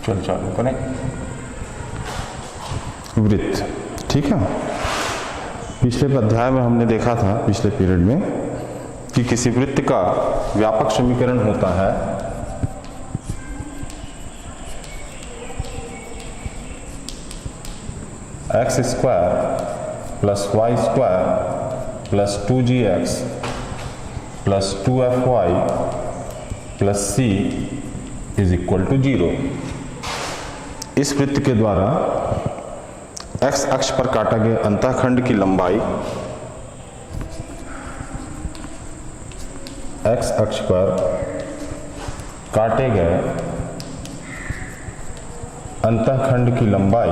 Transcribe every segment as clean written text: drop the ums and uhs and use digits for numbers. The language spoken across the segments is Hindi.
चल चालू करें। वृत्त, ठीक है। पिछले अध्याय में हमने देखा था, पिछले पीरियड में, कि किसी वृत्त का व्यापक समीकरण होता है x square plus y square plus 2gx plus 2fy plus c is equal to 0। इस वृत्त के द्वारा x अक्ष पर काटा गया अंतःखंड की लंबाई x अक्ष पर काटे गए अंतःखंड की लंबाई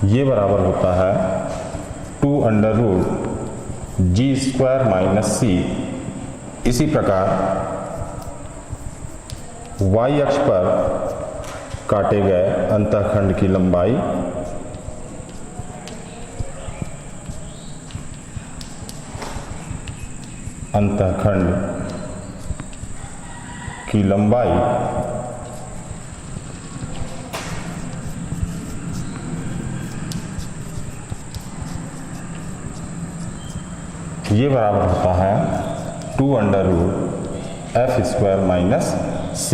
ये बराबर होता है 2√g² माइनस c। इसी प्रकार y अक्ष पर काटे गए अंतःखंड की लंबाई ये बराबर होता है 2√f² माइनस c।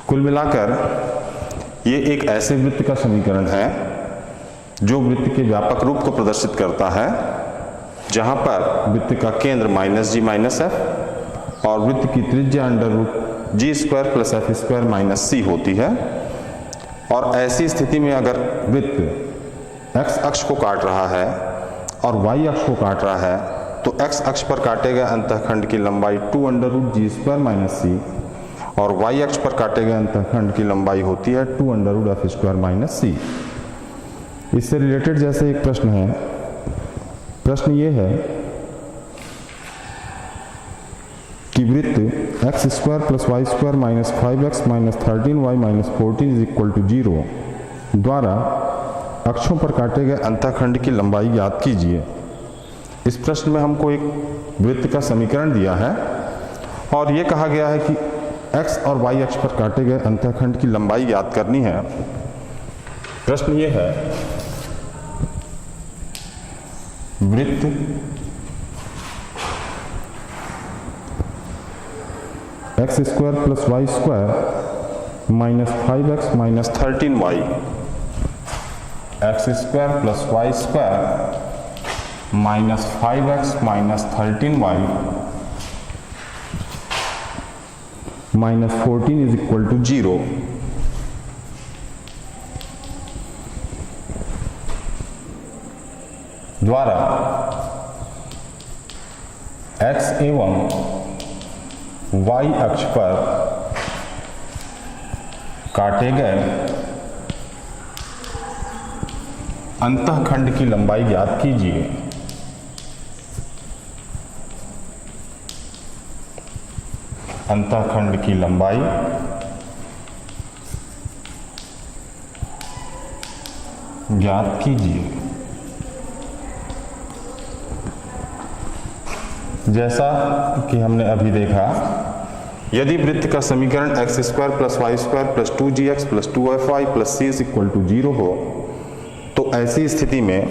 कुल मिलाकर ये एक ऐसे वृत्त का समीकरण है जो वृत्त के व्यापक रूप को प्रदर्शित करता है, जहां पर वृत्त का केंद्र -g-f और वृत्त की त्रिज्या √g² plus f² minus c होती है। और ऐसी स्थिति में अगर वृत्त x अक्ष को काट रहा है और y अक्ष को काट रहा है, तो x अक्ष पर काटे गए अंतःखंड की लंबाई 2√g² माइनस c और y अक्ष पर काटे गए अंतःखंड की लंबाई होती है 2√f² माइनस c। इससे रिलेटेड जैसे एक प्रश्न है, प्रश्न ये है कि वृत्त x² plus y² minus 5x minus 13y minus 14 is equal to 0 द्वारा अक्षों पर काटे गए अंतःखंड की लंबाई ज्ञात कीजिए। इस प्रश्न में हमको एक वृत्त का समीकरण दिया है और ये कहा गया है कि x और y अक्ष पर काटे गए अंतःखंड की लंबाई ज्ञात करनी है। प्रश्न ये है, वृत्त x² plus y² minus 5x minus 13y x² plus y² minus 5x minus 13y minus 14 is equal to 0। द्वारा x एवं y अक्ष पर काटे गए अंतःखंड की लंबाई ज्ञात कीजिए। अंतःखंड की लंबाई ज्ञात कीजिए। जैसा कि हमने अभी देखा, यदि वृत्त का समीकरण x² plus y² plus 2gx plus 2fy plus c is equal to 0 हो, तो ऐसी स्थिति में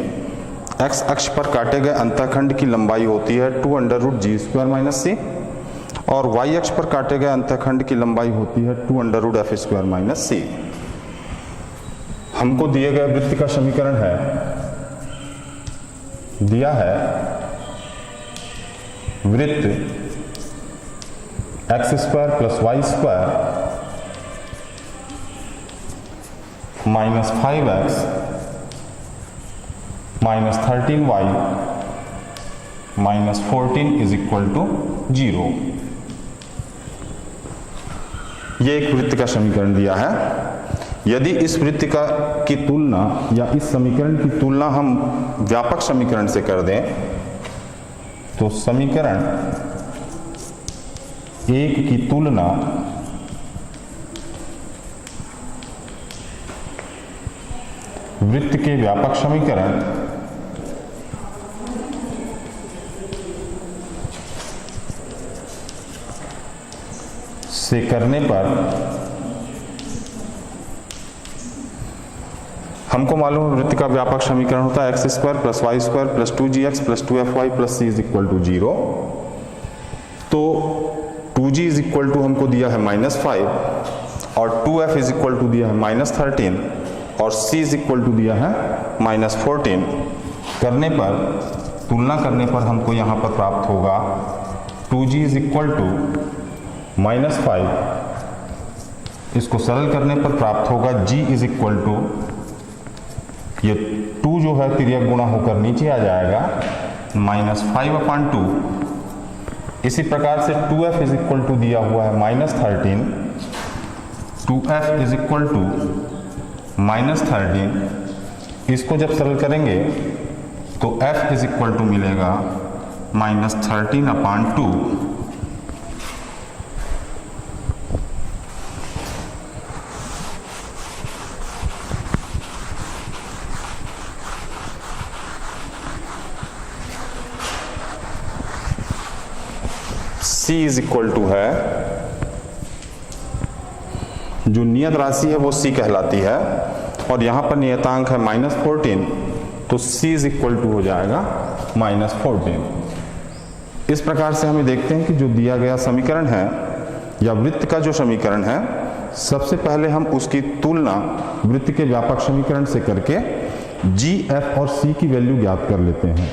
x अक्ष पर काटे गए अंतःखंड की लंबाई होती है 2√g² माइनस c और y अक्ष पर काटे गए अंतःखंड की लंबाई होती है 2√f² माइनस c। हमको दिए गए वृत्त का समीकरण है, दिया है वृत्त x² plus y² minus 5x minus 13y minus 14 is equal to 0। ये एक वृत्त का समीकरण दिया है। यदि इस वृत्त की तुलना या इस समीकरण की तुलना हम व्यापक समीकरण से कर दें, तो समीकरण 1 की तुलना वृत्त के व्यापक समीकरण से करने पर हमको मालूम है वृत्त का व्यापक समीकरण होता है x square plus y square plus 2gx plus 2fy plus c is equal to 0। तो 2g इज इक्वल टू हमको दिया है -5 और 2f इज इक्वल टू दिया है -13 और c इज इक्वल टू दिया है -14। करने पर तुलना करने पर हमको यहाँ पर प्राप्त होगा 2g इज इक्वल टू -5, इसको सरल करने पर प्राप्त होगा g इज इक्वल टू, ये 2 जो है तिर्यक गुणा होकर नीचे आ जाएगा -5/2। इसी प्रकार से 2f इज इक्वल टू दिया हुआ है -13, 2f इज इक्वल टू -13। इसको जब सरल करेंगे तो f इज इक्वल टू मिलेगा -13/2। c इज इक्वल टू है, जो नियत राशि है वो c कहलाती है और यहां पर नियतांक है -14, तो c इज इक्वल टू हो जाएगा -14। इस प्रकार से हमें देखते हैं कि जो दिया गया समीकरण है या वृत्त का जो समीकरण है, सबसे पहले हम उसकी तुलना वृत्त के व्यापक समीकरण से करके g, f और c की वैल्यू ज्ञात कर लेते हैं।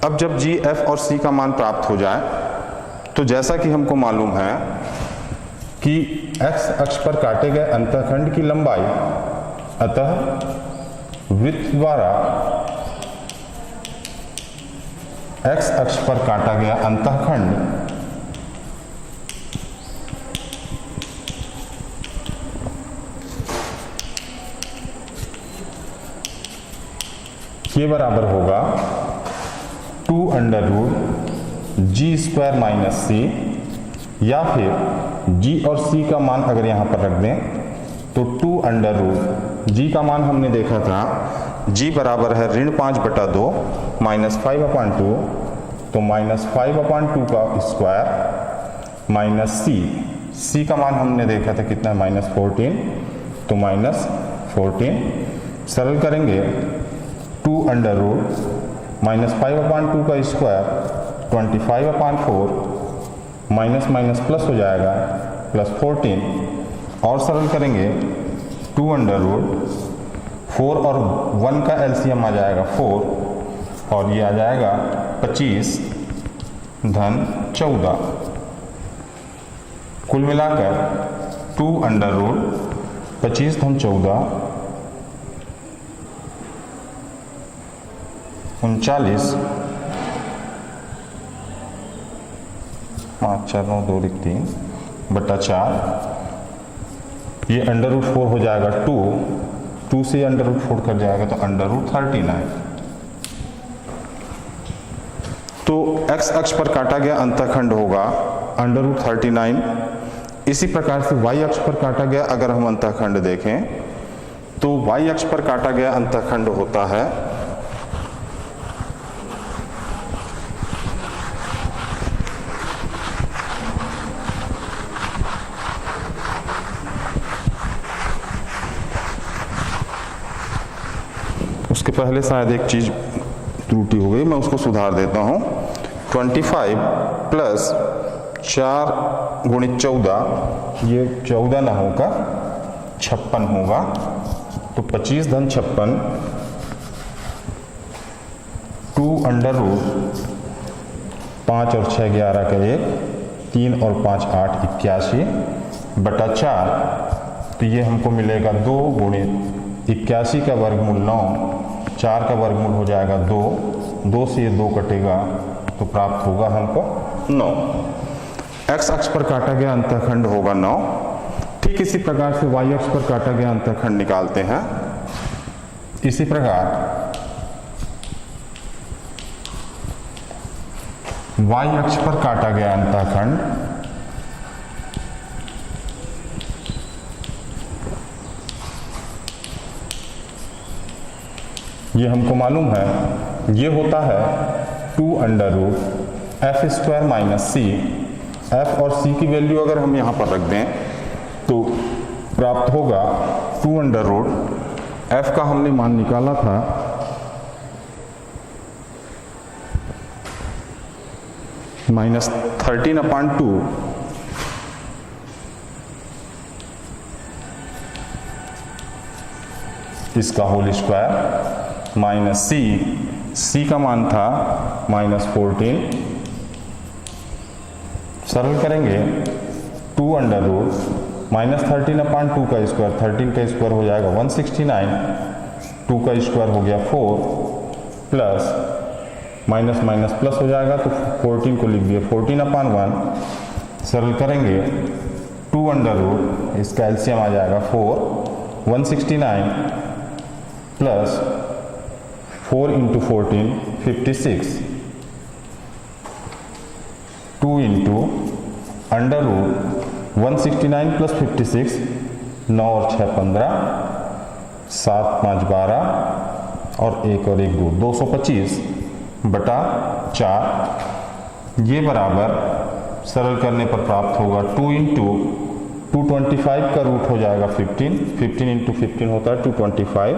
अब जब g, f और c का मान प्राप्त हो जाए तो जैसा कि हमको मालूम है कि x अक्ष पर काटे गए अंतःखंड की लंबाई, अतः वृत्त द्वारा x अक्ष पर काटा गया अंतःखंड के बराबर होगा 2√g² - c, या फिर g और c का मान अगर यहाँ पर रख दें तो 2√g का मान हमने देखा था g बराबर है -5/2 -5/2, तो -5/2 का स्क्वायर माइनस c का मान हमने देखा था कितना है -14, तो -14 सरल करेंगे 2√-5/2 का स्क्वायर 25/4 माइनस प्लस हो जाएगा +14 और सरल करेंगे 2√4 और 1 का एलसीएम आ जाएगा 4 और ये आ जाएगा 25 धन 14। कुल मिलाकर 2√25 धन 14 39 5 4 9 2 3 बटा 4, ये √4 हो जाएगा 2 से √4 कर जाएगा तो √39। तो x अक्ष पर काटा गया अंतःखंड होगा √39। इसी प्रकार से y अक्ष पर काटा गया अगर हम अंतःखंड देखें तो y अक्ष पर काटा गया अंतःखंड होता है उसके पहले शायद एक चीज त्रुटि हो गई, मैं उसको सुधार देता हूं। 25 प्लस 4 गुणित 14, ये 14 ना होगा 56 होगा, तो 25 धन 56 2√5 और 6 11 का 1, 3 और 5 8 81 बटा 4, तो ये हमको मिलेगा 2 गुणित 81 का वर्गमूल 9, 4 का वर्गमूल हो जाएगा 2 से ये 2 कटेगा तो प्राप्त होगा हमको 9। x अक्ष पर काटा गया अंतःखंड होगा 9। ठीक इसी प्रकार से y अक्ष पर काटा गया अंतःखंड निकालते हैं। इसी प्रकार y अक्ष पर काटा गया अंतःखंड ये हमको मालूम है, ये होता है 2√f² - c एफ और सी की वैल्यू अगर हम यहाँ पर रख दें तो प्राप्त होगा 2 अंडर रूट एफ का हमने मान निकाला था -13/2 इसका होल स्क्वायर माइनस सी का मान था -14, सरल करेंगे 2 अंडर रूट -13/2 का स्क्वायर 13 का स्क्वायर हो जाएगा 169, 2 का स्क्वायर हो गया 4 प्लस माइनस माइनस प्लस हो जाएगा तो 14 को लिख दिए 14/1, सरल करेंगे 2 अंडर रूट इसका एलसीएम आ जाएगा 4, 169 plus 4 into 14 56, 2 into under root 169 plus 56, 9 और 6 15, 7 5 12 और 1 और 1 2, 225 बटा 4, ये बराबर सरल करने पर प्राप्त होगा 2 इंटू 225 का रूट हो जाएगा 15, 15 इंटू 15 होता है 225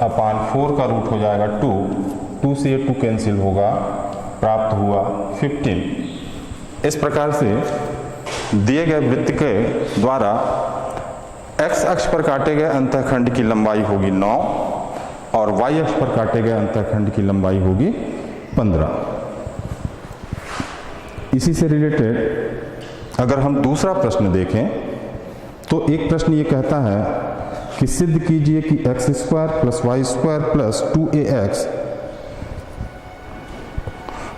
अपान 4 का रूट हो जाएगा 2, 2 से 2 कैंसिल होगा, प्राप्त हुआ 15। इस प्रकार से दिए गए वृत्त के द्वारा x अक्ष पर काटे गए अंतःखंड की लंबाई होगी 9 और y अक्ष पर काटे गए अंतःखंड की लंबाई होगी 15। इसी से रिलेटेड अगर हम दूसरा प्रश्न देखें तो एक प्रश्न ये कहता है कि सिद्ध कीजिए कि x² plus y² plus 2ax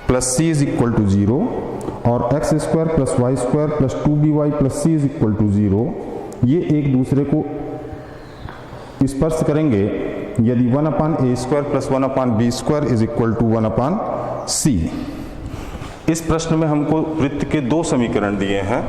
plus c is equal to 0 और x² plus y² plus 2by plus c is equal to 0 ये एक दूसरे को स्पर्श करेंगे यदि 1/a² plus 1/b² is equal to 1/c। इस प्रश्न में हमको वृत्त के 2 समीकरण दिए हैं।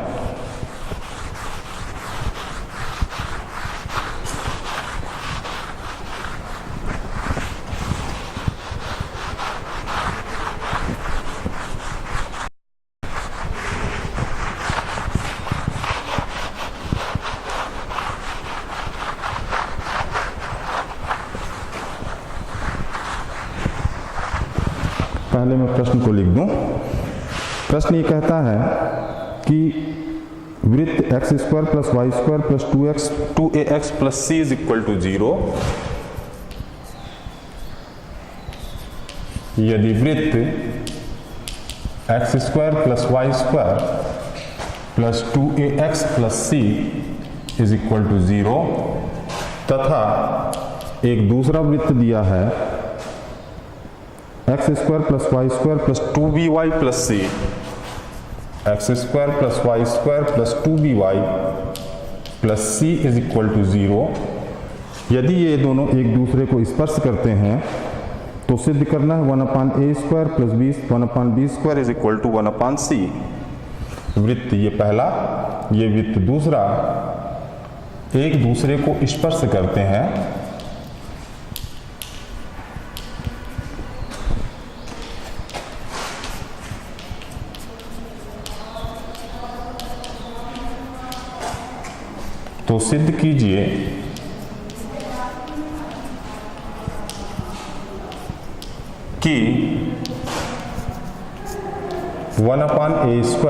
पहले मैं प्रश्न को लिख दूं। प्रश्न ये कहता है कि वृत्त x² plus y² plus 2ax plus c is equal to 0 यदि वृत्त x² plus y² plus 2ax plus c is equal to 0 तथा एक दूसरा वृत्त दिया है x² plus y² plus 2by plus c, x² plus y² plus 2by plus c is equal to 0। यदि ये दोनों एक दूसरे को स्पर्श करते हैं तो सिद्ध करना है 1/a² plus 1/b² is equal to 1/c। वृत्त ये पहला, ये वृत्त दूसरा एक दूसरे को स्पर्श करते हैं तो सिद्ध कीजिए कि 1/a²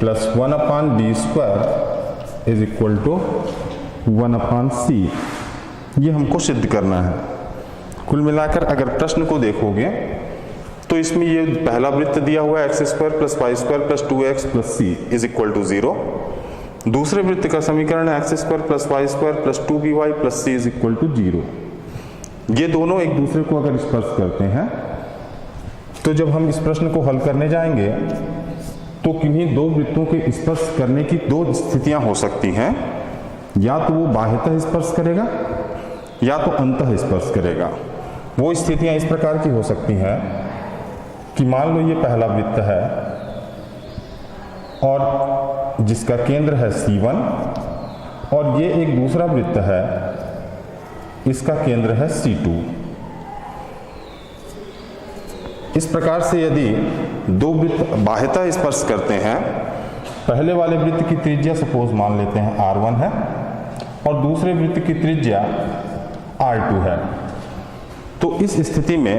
plus 1/b² is equal to 1/c। ये हमको सिद्ध करना है। कुल मिलाकर अगर प्रश्न को देखोगे तो इसमें ये पहला वृत्त दिया हुआ है x² plus y² plus 2x plus c is equal to 0। दूसरे वृत्त का समीकरण है x² plus y² plus 2by plus c is equal to 0। ये दोनों एक दूसरे को अगर स्पर्श करते हैं तो जब हम इस प्रश्न को हल करने जाएंगे तो किन्हीं दो वृत्तों के स्पर्श करने की 2 स्थितियां हो सकती हैं। या तो वो बाह्यतः स्पर्श करेगा या तो अंतः स्पर्श करेगा। वो स्थितियां इस प्रकार की हो सकती हैं कि मान लो ये पहला वृत्त है और जिसका केंद्र है C1 और ये एक दूसरा वृत्त है, इसका केंद्र है C2। इस प्रकार से यदि दो वृत्त बाह्यतः स्पर्श करते हैं, पहले वाले वृत्त की त्रिज्या सपोज मान लेते हैं r1 है और दूसरे वृत्त की त्रिज्या r2 है, तो इस स्थिति में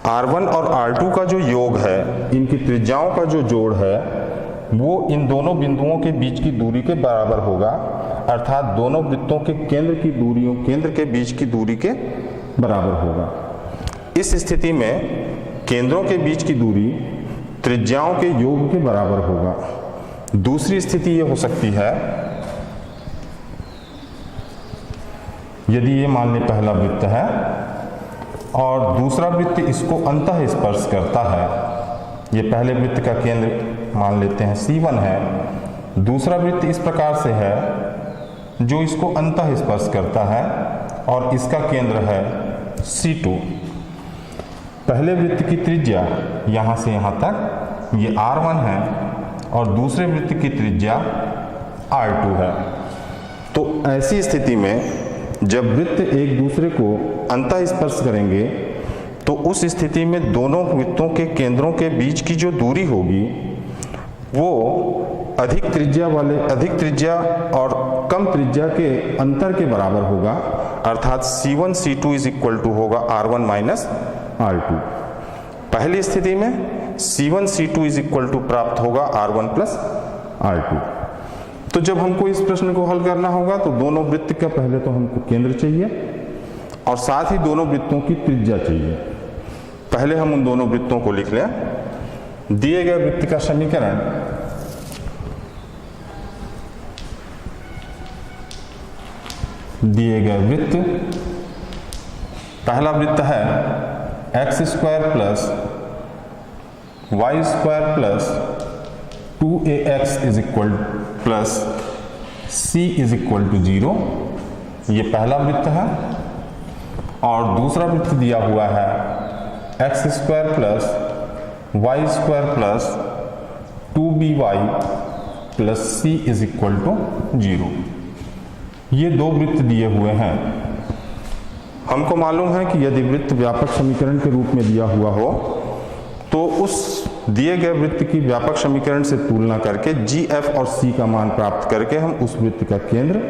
r1 और r2 का जो योग है, इनकी त्रिज्याओं का जो जोड़ है, वो इन दोनों बिंदुओं के बीच की दूरी के बराबर होगा, अर्थात दोनों वृत्तों के केंद्र की दूरियों, केंद्र के बीच की दूरी के बराबर होगा। इस स्थिति में केंद्रों के बीच की दूरी त्रिज्याओं के योग के बराबर होगा। दूसरी स्थिति ये हो सकती है, यदि ये मान ले पहला वृत्त है और दूसरा वृत्त इसको अंतः स्पर्श करता है, ये पहले वृत्त का केंद्र मान लेते हैं C1 है, दूसरा वृत्त इस प्रकार से है जो इसको अंतः स्पर्श करता है और इसका केंद्र है C2। पहले वृत्त की त्रिज्या यहाँ से यहाँ तक ये R1 है और दूसरे वृत्त की त्रिज्या R2 है। तो ऐसी स्थिति में जब वृत्त एक दूसरे को अंतः स्पर्श करेंगे तो उस स्थिति में दोनों वृत्तों के केंद्रों के बीच की जो दूरी होगी वो अधिक त्रिज्या और कम त्रिज्या के अंतर के बराबर होगा, अर्थात C1 C2 is equal to होगा R1 माइनस R2। पहली स्थिति में C1 C2 is equal to प्राप्त होगा R1 प्लस R2। तो जब हमको इस प्रश्न को हल करना होगा तो दोनों वृत्त का पहले तो हमको केंद्र चाहिए और साथ ही दोनों वृत्तों की त्रिज्या चाहिए। पहले हम उन दोनों वृत्तों को लिख लें। दिए गए वृत्त का समीकरण दिए गए वृत्त, पहला वृत्त है x square plus y square plus 2ax is equal plus c is equal to 0, ये पहला वृत्त है। और दूसरा वृत्त दिया हुआ है x square plus y square plus 2by plus c is equal to 0। ये दो वृत्त दिए हुए हैं। हमको मालूम है कि यदि वृत्त व्यापक समीकरण के रूप में दिया हुआ हो तो उस दिए गए वृत्त की व्यापक समीकरण से तुलना करके g, f और c का मान प्राप्त करके हम उस वृत्त का केंद्र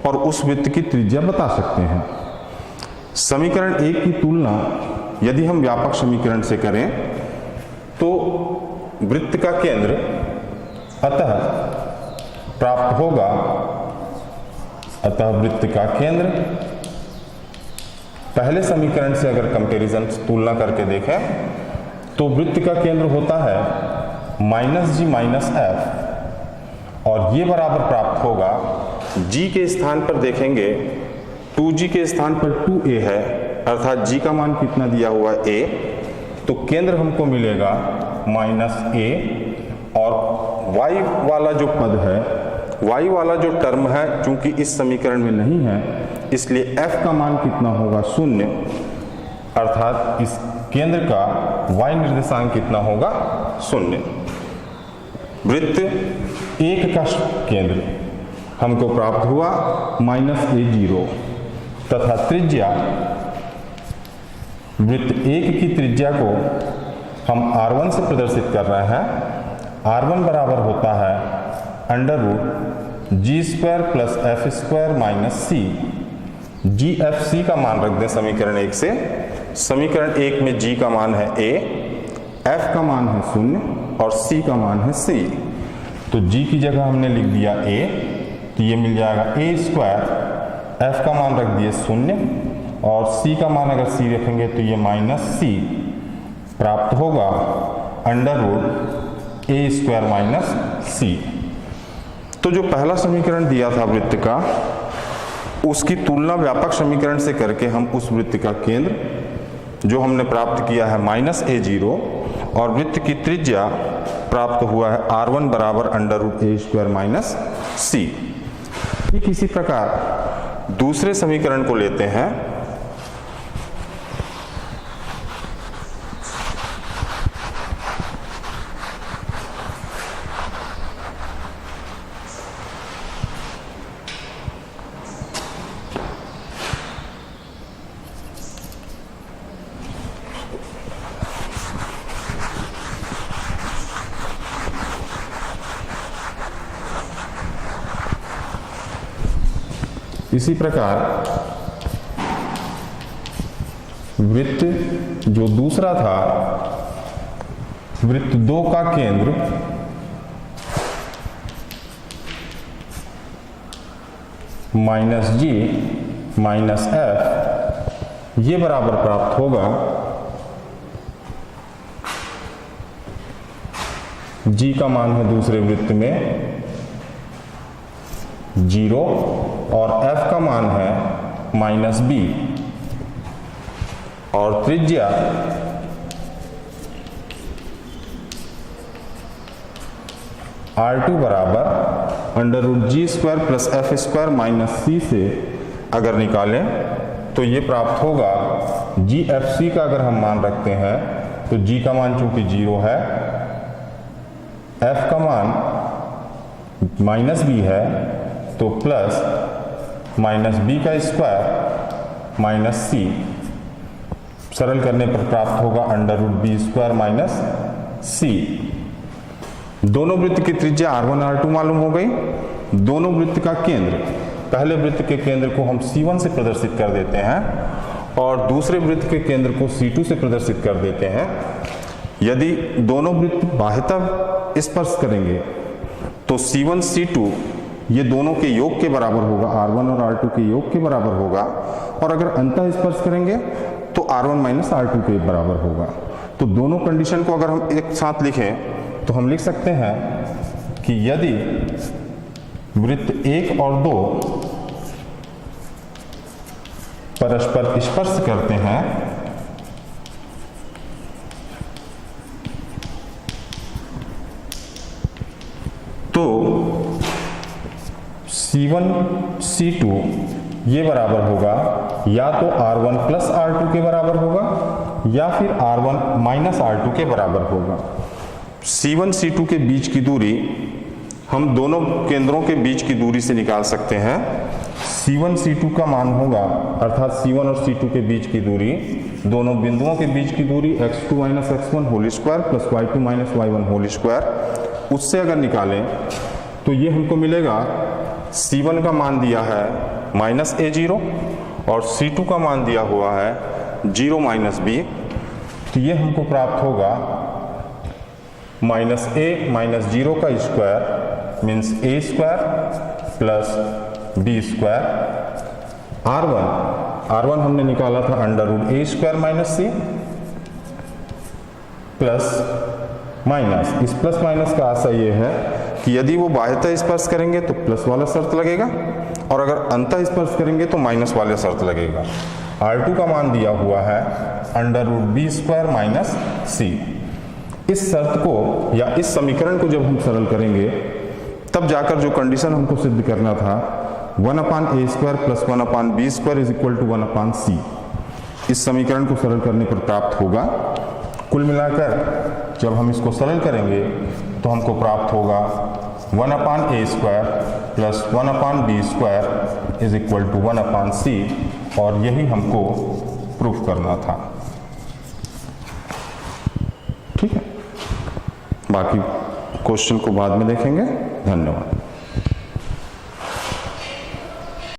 और उस वृत्त की त्रिज्या बता सकते हैं। समीकरण 1 की तुलना यदि हम व्यापक समीकरण से करें तो वृत्त का केंद्र अतः प्राप्त होगा, अतः वृत्त का केंद्र पहले समीकरण से अगर कंपैरिजन तुलना करके देखें तो वृत्त का केंद्र होता है माइनस जी माइनस एफ और ये बराबर प्राप्त होगा, g के स्थान पर देखेंगे 2g के स्थान पर 2a है, अर्थात g का मान कितना दिया हुआ है a, तो केंद्र हमको मिलेगा माइनस a और y वाला जो पद है, y वाला जो टर्म है चूंकि इस समीकरण में नहीं है इसलिए f का मान कितना होगा 0, अर्थात इस केंद्र का y निर्देशांक कितना होगा 0। वृत्त एक का केंद्र हमको प्राप्त हुआ -a0 तथा त्रिज्या वृत्त एक की त्रिज्या को हम r1 से प्रदर्शित कर रहे हैं। r1 बराबर होता है under root G square plus F square minus C. G F C का मान रख दें समीकरण 1 से। समीकरण 1 में g का मान है a, f का मान है 0 और c का मान है c। तो g की जगह हमने लिख दिया a, तो ये मिल जाएगा a स्क्वायर, f का मान रख दिए 0 और c का मान अगर c रखेंगे तो ये माइनस c प्राप्त होगा under root a square minus c। तो जो पहला समीकरण दिया था वृत्त का उसकी तुलना व्यापक समीकरण से करके हम उस वृत्त का केंद्र जो हमने प्राप्त किया है -a0 और वृत्त की त्रिज्या प्राप्त हुआ है r1 बराबर under root a square minus c। ठीक इसी प्रकार दूसरे समीकरण को लेते हैं। इसी प्रकार वृत्त जो दूसरा था, वृत्त 2 का केंद्र -g - f ये बराबर प्राप्त होगा g का मान है दूसरे वृत्त में 0 और f का मान है -b और त्रिज्या R2 बराबर √g² + f² - c से अगर निकालें तो ये प्राप्त होगा GFC का अगर हम मान रखते हैं तो g का मान चूंकि 0 है, f का मान -b है तो प्लस -b² - c सरल करने पर प्राप्त होगा √b² - c। दोनों वृत्त की त्रिज्या R1 R2 मालूम हो गई। दोनों वृत्त का केंद्र, पहले वृत्त के केंद्र को हम C1 से प्रदर्शित कर देते हैं और दूसरे वृत्त के केंद्र को C2 से प्रदर्शित कर देते हैं। यदि दोनों वृत्त बाह्यतः स्पर्श करेंगे तो C1 C2 ये दोनों के योग के बराबर होगा, R1 और R2 के योग के बराबर होगा, और अगर अंतः स्पर्श करेंगे तो R1 - R2 के बराबर होगा। तो दोनों कंडीशन को अगर हम एक साथ लिखें तो हम लिख सकते हैं कि यदि वृत्त 1 और 2 परस्पर स्पर्श करते हैं तो C1 C2 ये बराबर होगा या तो R1 + R2 के बराबर होगा या फिर R1 - R2 के बराबर होगा। C1 C2 के बीच की दूरी हम दोनों केंद्रों के बीच की दूरी से निकाल सकते हैं। C1 C2 का मान होगा, अर्थात C1 और C2 के बीच की दूरी, दोनों बिंदुओं के बीच की दूरी x2 - x1 whole square plus y2 - y1 whole square, उससे अगर निकालें तो ये हमको मिलेगा C1 का मान दिया है -a0 और C2 का मान दिया हुआ है 0 - b, तो ये हमको प्राप्त होगा -a - 0 का square means a² plus b²। R1 हमने निकाला था √a² - c प्लस माइनस, इस प्लस माइनस का आशा ये है कि यदि वो बाह्यतः स्पर्श करेंगे तो प्लस वाला शर्त लगेगा और अगर अंतः स्पर्श करेंगे तो माइनस वाला शर्त लगेगा। R2 का मान दिया हुआ है √b² - c। इस शर्त को या इस समीकरण को जब हम सरल करेंगे तब जाकर जो कंडीशन हमको सिद्ध करना था 1/a² + 1/b² = 1/c, इस समीकरण को सरल करने पर प्राप्त होगा। कुल मिलाकर जब हम इसको सरल करेंगे तो हमको प्राप्त होगा 1/a² + 1/b² = 1/c, और यही हमको प्रूफ करना था। ठीक है, बाकी क्वेश्चन को बाद में देखेंगे। धन्यवाद।